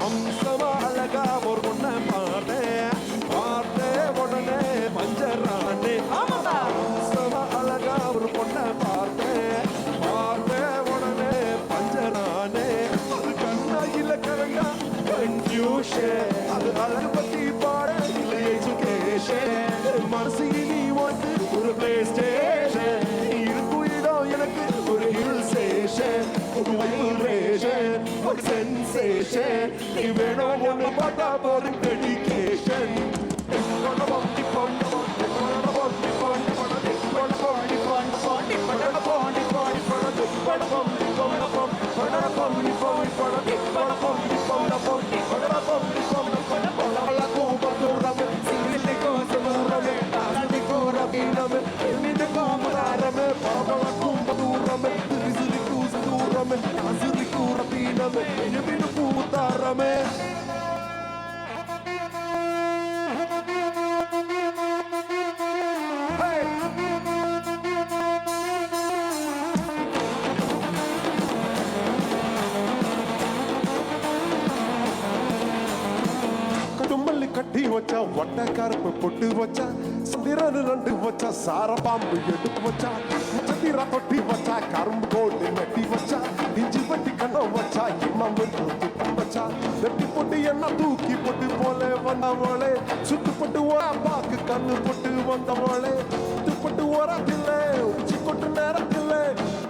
அம்சமா அழகா ஒரு பொண்ணை பார்த்தே உடனே பஞ்சரானே. அம்சமா அழகா ஒரு பொண்ணை பார்த்தே உடனே பஞ்சரானே. அது கண்ணாயில கரண்டா கன்ஃபியூஷன், அது அழகு பத்தி பாட இல்லை எஜுகேஷன். மனசு நீ வந்து ஒரு பிளே ஸ்டேஷன், இருக்கும் இடம் எனக்கு ஒரு ஹில் ஸ்டேஷன், ஒரு வைப்ரேஷன், ஒரு சென்சேஷன். நீ வேணும் ஒன்று பார்த்தா போதும் டெடிகேஷன். கட்டி வச்சா ஒட்ட கருப்பு பொட்டு வச்சா சந்திரன் ரெண்டு வச்சா சார பாம்பு எடுத்து வச்சா சந்திரா தொட்டி வச்சா கரும்பு கோட்டு வெட்டி வச்சா இஞ்சி வட்டி கண்ணம் வச்சா இம்மாம்பு துப்பம் வச்சா வெட்டி போட்டு என்ன தூக்கி போட்டு போல வந்தவளே சுட்டு போட்டு ஓரா பாக்கு கண்ணு போட்டு வந்தவளே துப்பட்டு ஓராத்தில்ல உச்சி கொட்டு நேரத்தில்ல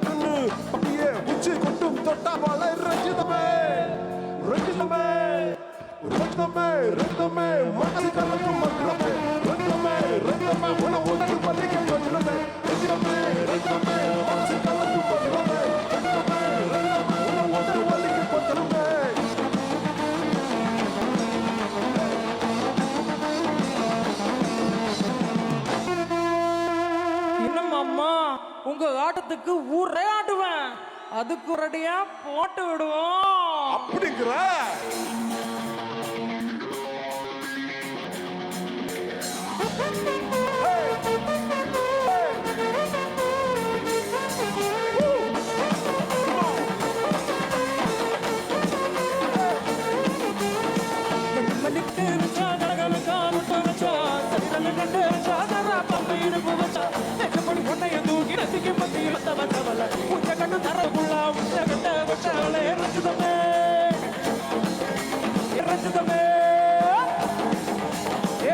கண்ணு அப்படியே உச்சி கொட்டும் தொட்டாவளை ரஞ்சிதமே ரஞ்சிதமே ரத்தமே ரத்தமே மனசு கலக்கும் மற்றமே ரத்தமே ரத்தமே உன உதடு பள்ளிக்கு மற்றமே ரத்தமே ரத்தமே மனசு கலக்கும் மற்றமே ரத்தமே ரத்தமே உன உதடு பள்ளிக்கு மற்றமே. இன்னும் அம்மா உங்க ஆட்டத்துக்கு ஊரே ஆடுவேன், அதுக்கு ரெடியா போட்டு விடுவோம் அப்படிங்கிற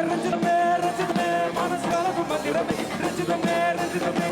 ரஞ்சிதமே ரஞ்சிதமே மனசு கலக்கும் மந்திரமே ரஞ்சிதமே ரஞ்சிதமே